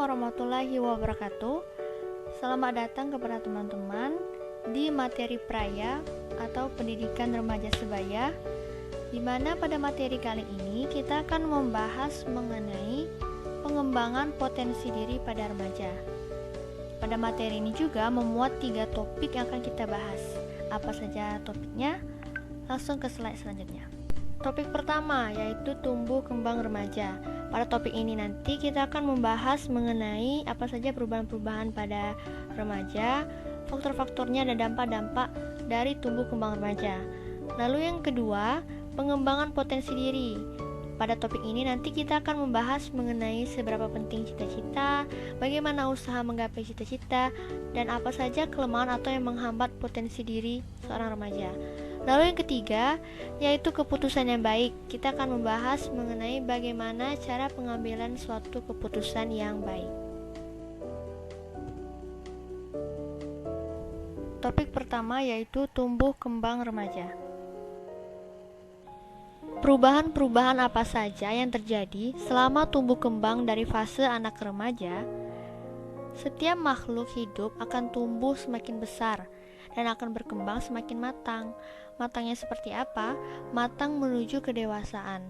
warahmatullahi wabarakatuh. Selamat datang kepada teman-teman di materi Praya atau Pendidikan Remaja Sebaya, di mana pada materi kali ini kita akan membahas mengenai pengembangan potensi diri pada remaja. Pada materi ini juga memuat 3 topik yang akan kita bahas. Apa saja topiknya? Langsung ke slide selanjutnya. Topik pertama yaitu tumbuh kembang remaja. Pada topik ini nanti kita akan membahas mengenai apa saja perubahan-perubahan pada remaja, faktor-faktornya dan dampak-dampak dari tumbuh kembang remaja. Lalu yang kedua, pengembangan potensi diri. Pada topik ini nanti kita akan membahas mengenai seberapa penting cita-cita, bagaimana usaha menggapai cita-cita, dan apa saja kelemahan atau yang menghambat potensi diri seorang remaja. Lalu yang ketiga, yaitu keputusan yang baik. Kita akan membahas mengenai bagaimana cara pengambilan suatu keputusan yang baik. Topik pertama yaitu tumbuh kembang remaja. Perubahan-perubahan apa saja yang terjadi selama tumbuh kembang dari fase anak ke remaja? Setiap makhluk hidup akan tumbuh semakin besar dan akan berkembang semakin matang. Matangnya seperti apa? Matang menuju kedewasaan.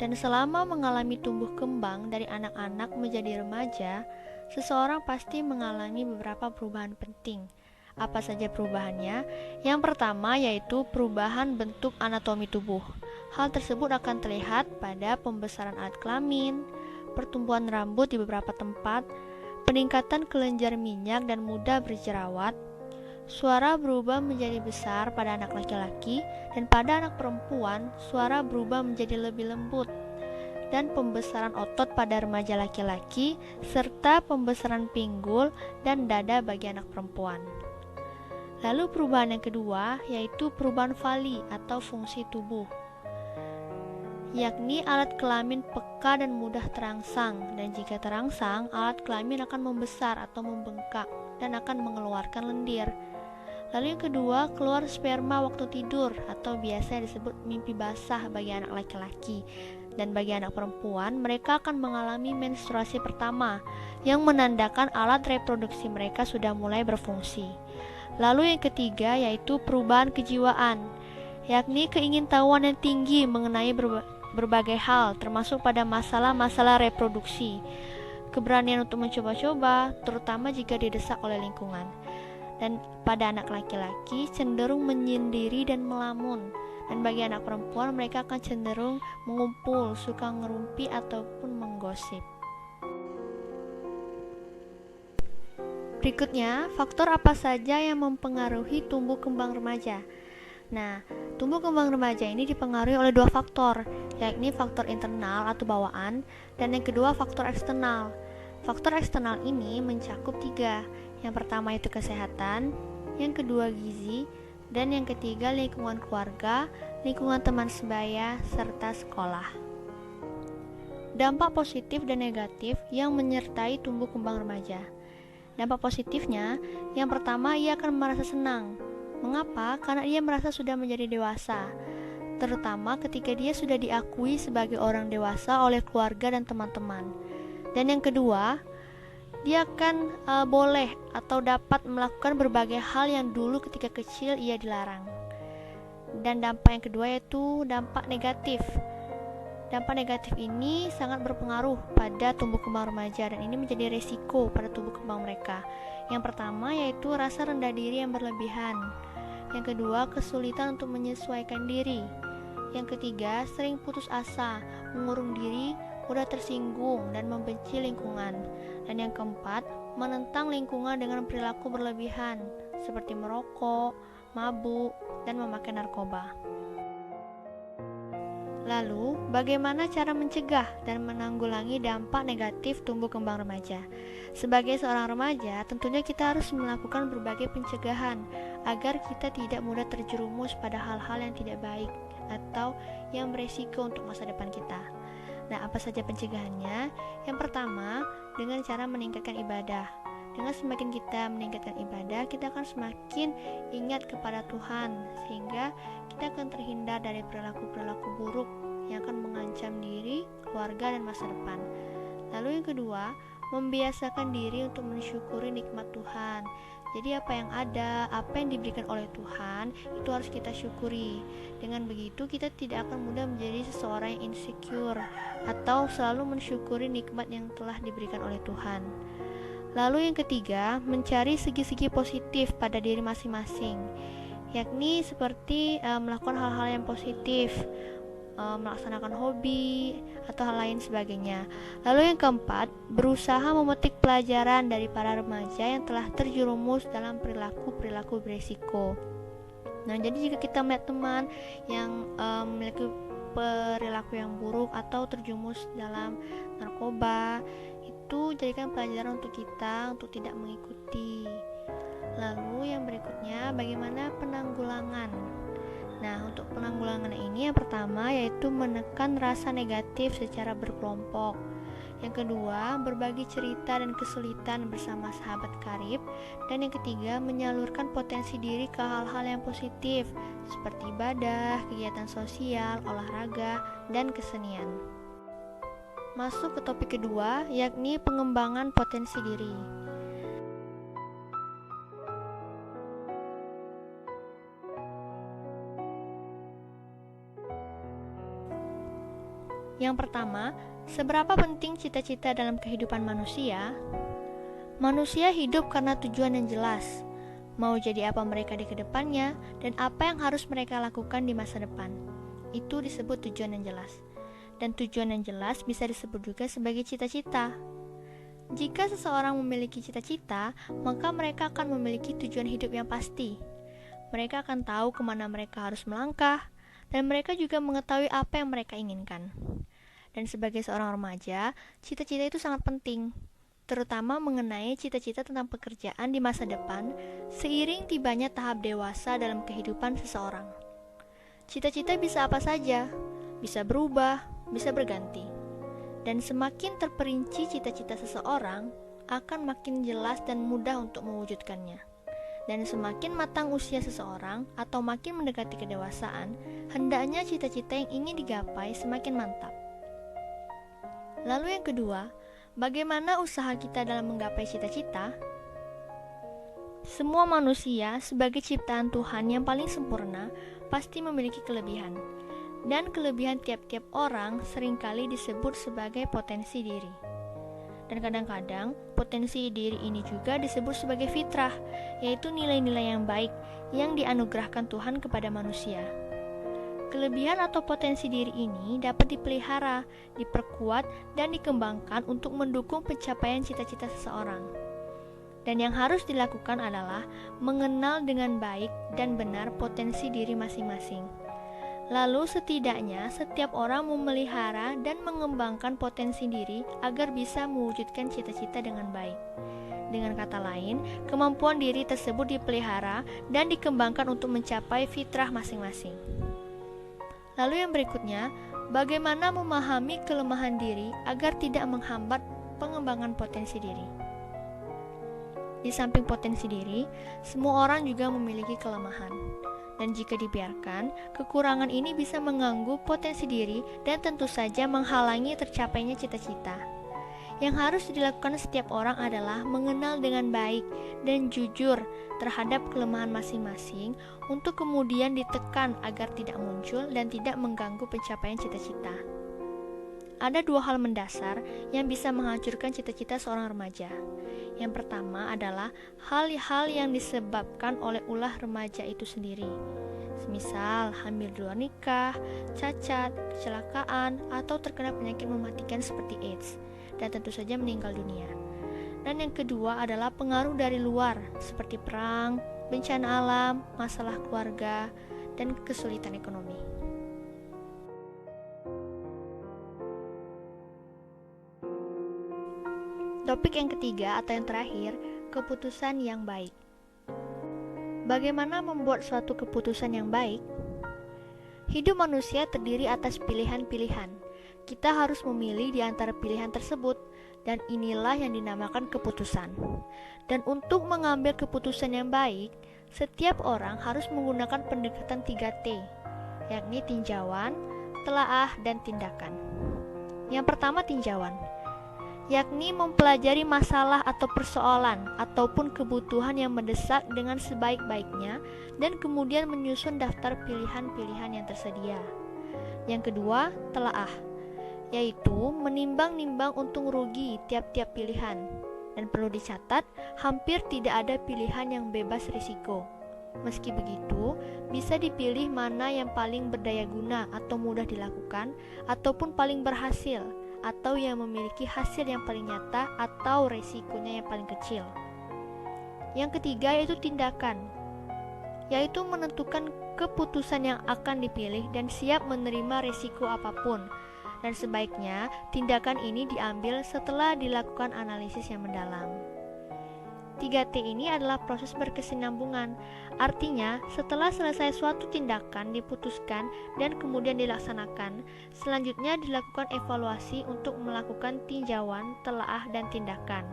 Dan selama mengalami tumbuh kembang dari anak-anak menjadi remaja, seseorang pasti mengalami beberapa perubahan penting. Apa saja perubahannya? Yang pertama yaitu perubahan bentuk anatomi tubuh. Hal tersebut akan terlihat pada pembesaran alat kelamin, pertumbuhan rambut di beberapa tempat, peningkatan kelenjar minyak dan mudah berjerawat. Suara berubah menjadi besar pada anak laki-laki, dan pada anak perempuan suara berubah menjadi lebih lembut, dan pembesaran otot pada remaja laki-laki serta pembesaran pinggul dan dada bagi anak perempuan. Lalu perubahan yang kedua yaitu perubahan fali atau fungsi tubuh, yakni alat kelamin peka dan mudah terangsang, dan jika terangsang alat kelamin akan membesar atau membengkak dan akan mengeluarkan lendir. Lalu yang kedua, keluar sperma waktu tidur atau biasa disebut mimpi basah bagi anak laki-laki, dan bagi anak perempuan mereka akan mengalami menstruasi pertama yang menandakan alat reproduksi mereka sudah mulai berfungsi. Lalu yang ketiga yaitu perubahan kejiwaan, yakni keingintahuan yang tinggi mengenai berbagai hal termasuk pada masalah-masalah reproduksi, keberanian untuk mencoba-coba terutama jika didesak oleh lingkungan. Dan pada anak laki-laki cenderung menyendiri dan melamun, dan bagi anak perempuan mereka akan cenderung mengumpul, suka ngerumpi ataupun menggosip. Berikutnya, faktor apa saja yang mempengaruhi tumbuh kembang remaja? Nah, tumbuh kembang remaja ini dipengaruhi oleh 2 faktor, yakni faktor internal atau bawaan, dan yang kedua faktor eksternal. Faktor eksternal ini mencakup 3. Yang pertama itu kesehatan, yang kedua gizi, dan yang ketiga lingkungan keluarga, lingkungan teman sebaya, serta sekolah. Dampak positif dan negatif yang menyertai tumbuh kembang remaja. Dampak positifnya, yang pertama ia akan merasa senang. Mengapa? Karena ia merasa sudah menjadi dewasa, terutama ketika dia sudah diakui sebagai orang dewasa oleh keluarga dan teman-teman. Dan yang kedua, dia akan boleh atau dapat melakukan berbagai hal yang dulu ketika kecil ia dilarang. Dan dampak yang kedua yaitu dampak negatif. Dampak negatif ini sangat berpengaruh pada tumbuh kembang remaja, dan ini menjadi resiko pada tumbuh kembang mereka. Yang pertama yaitu rasa rendah diri yang berlebihan. Yang kedua, kesulitan untuk menyesuaikan diri. Yang ketiga, sering putus asa, mengurung diri, mudah tersinggung dan membenci lingkungan. Dan yang keempat, menentang lingkungan dengan perilaku berlebihan seperti merokok, mabuk, dan memakai narkoba. Lalu, bagaimana cara mencegah dan menanggulangi dampak negatif tumbuh kembang remaja? Sebagai seorang remaja, tentunya kita harus melakukan berbagai pencegahan agar kita tidak mudah terjerumus pada hal-hal yang tidak baik atau yang beresiko untuk masa depan kita. Nah, apa saja pencegahannya? Yang pertama, dengan cara meningkatkan ibadah. Dengan semakin kita meningkatkan ibadah, kita akan semakin ingat kepada Tuhan, sehingga kita akan terhindar dari perilaku-perilaku buruk yang akan mengancam diri, keluarga, dan masa depan. Lalu yang kedua, membiasakan diri untuk mensyukuri nikmat Tuhan. Jadi apa yang ada, apa yang diberikan oleh Tuhan, itu harus kita syukuri. Dengan begitu kita tidak akan mudah menjadi seseorang yang insecure atau selalu mensyukuri nikmat yang telah diberikan oleh Tuhan. Lalu yang ketiga, mencari segi-segi positif pada diri masing-masing, yakni seperti melakukan hal-hal yang positif, melaksanakan hobi atau hal lain sebagainya. Lalu yang keempat, berusaha memetik pelajaran dari para remaja yang telah terjerumus dalam perilaku beresiko. Nah, jadi jika kita melihat teman yang memiliki perilaku yang buruk atau terjerumus dalam narkoba, itu jadikan pelajaran untuk kita untuk tidak mengikuti. Lalu yang berikutnya, bagaimana penanggulangan? Nah, untuk penanggulangan ini yang pertama yaitu menekan rasa negatif secara berkelompok. Yang kedua, berbagi cerita dan kesulitan bersama sahabat karib. Dan yang ketiga, menyalurkan potensi diri ke hal-hal yang positif seperti ibadah, kegiatan sosial, olahraga, dan kesenian. Masuk ke topik kedua, yakni pengembangan potensi diri. Yang pertama, seberapa penting cita-cita dalam kehidupan manusia? Manusia hidup karena tujuan yang jelas, mau jadi apa mereka di kedepannya, dan apa yang harus mereka lakukan di masa depan. Itu disebut tujuan yang jelas. Dan tujuan yang jelas bisa disebut juga sebagai cita-cita. Jika seseorang memiliki cita-cita, maka mereka akan memiliki tujuan hidup yang pasti. Mereka akan tahu kemana mereka harus melangkah, dan mereka juga mengetahui apa yang mereka inginkan. Dan sebagai seorang remaja, cita-cita itu sangat penting, terutama mengenai cita-cita tentang pekerjaan di masa depan seiring tibanya tahap dewasa dalam kehidupan seseorang. Cita-cita bisa apa saja, bisa berubah, bisa berganti. Dan semakin terperinci cita-cita seseorang, akan makin jelas dan mudah untuk mewujudkannya. Dan semakin matang usia seseorang atau makin mendekati kedewasaan, hendaknya cita-cita yang ingin digapai semakin mantap. Lalu yang kedua, bagaimana usaha kita dalam menggapai cita-cita? Semua manusia sebagai ciptaan Tuhan yang paling sempurna pasti memiliki kelebihan. Dan kelebihan tiap-tiap orang seringkali disebut sebagai potensi diri. Dan kadang-kadang potensi diri ini juga disebut sebagai fitrah, yaitu nilai-nilai yang baik yang dianugerahkan Tuhan kepada manusia. Kelebihan atau potensi diri ini dapat dipelihara, diperkuat, dan dikembangkan untuk mendukung pencapaian cita-cita seseorang. Dan yang harus dilakukan adalah mengenal dengan baik dan benar potensi diri masing-masing. Lalu setidaknya setiap orang memelihara dan mengembangkan potensi diri agar bisa mewujudkan cita-cita dengan baik. Dengan kata lain, kemampuan diri tersebut dipelihara dan dikembangkan untuk mencapai fitrah masing-masing. Lalu yang berikutnya, bagaimana memahami kelemahan diri agar tidak menghambat pengembangan potensi diri. Di samping potensi diri, semua orang juga memiliki kelemahan. Dan jika dibiarkan, kekurangan ini bisa mengganggu potensi diri dan tentu saja menghalangi tercapainya cita-cita. Yang harus dilakukan setiap orang adalah mengenal dengan baik dan jujur terhadap kelemahan masing-masing untuk kemudian ditekan agar tidak muncul dan tidak mengganggu pencapaian cita-cita. Ada dua hal mendasar yang bisa menghancurkan cita-cita seorang remaja. Yang pertama adalah hal-hal yang disebabkan oleh ulah remaja itu sendiri. Semisal hamil di luar nikah, cacat, kecelakaan, atau terkena penyakit mematikan seperti AIDS, dan tentu saja meninggal dunia. Dan yang kedua adalah pengaruh dari luar seperti perang, bencana alam, masalah keluarga, dan kesulitan ekonomi. Topik yang ketiga atau yang terakhir, keputusan yang baik. Bagaimana membuat suatu keputusan yang baik? Hidup manusia terdiri atas pilihan-pilihan. Kita harus memilih di antara pilihan tersebut, dan inilah yang dinamakan keputusan. Dan untuk mengambil keputusan yang baik, setiap orang harus menggunakan pendekatan 3T, yakni tinjauan, telaah, dan tindakan. Yang pertama, tinjauan. yakni mempelajari masalah atau persoalan ataupun kebutuhan yang mendesak dengan sebaik-baiknya dan kemudian menyusun daftar pilihan-pilihan yang tersedia. Yang kedua, telaah, yaitu menimbang-nimbang untung rugi tiap-tiap pilihan. Dan perlu dicatat, hampir tidak ada pilihan yang bebas risiko. Meski begitu, bisa dipilih mana yang paling berdaya guna atau mudah dilakukan, ataupun paling berhasil, atau yang memiliki hasil yang paling nyata atau resikonya yang paling kecil. Yang ketiga yaitu tindakan, yaitu menentukan keputusan yang akan dipilih dan siap menerima resiko apapun. Dan sebaiknya tindakan ini diambil setelah dilakukan analisis yang mendalam. 3T ini adalah proses berkesinambungan. Artinya, setelah selesai suatu tindakan diputuskan dan kemudian dilaksanakan, selanjutnya dilakukan evaluasi untuk melakukan tinjauan, telaah, dan tindakan.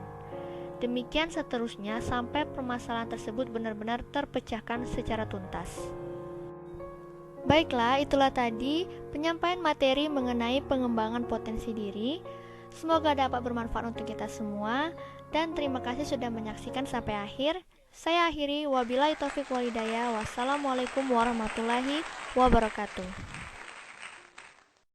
Demikian seterusnya sampai permasalahan tersebut benar-benar terpecahkan secara tuntas. Baiklah, itulah tadi penyampaian materi mengenai pengembangan potensi diri. Semoga dapat bermanfaat untuk kita semua, dan terima kasih sudah menyaksikan sampai akhir. Saya akhiri, wabillahi taufiq walhidayah. Wassalamualaikum warahmatullahi wabarakatuh.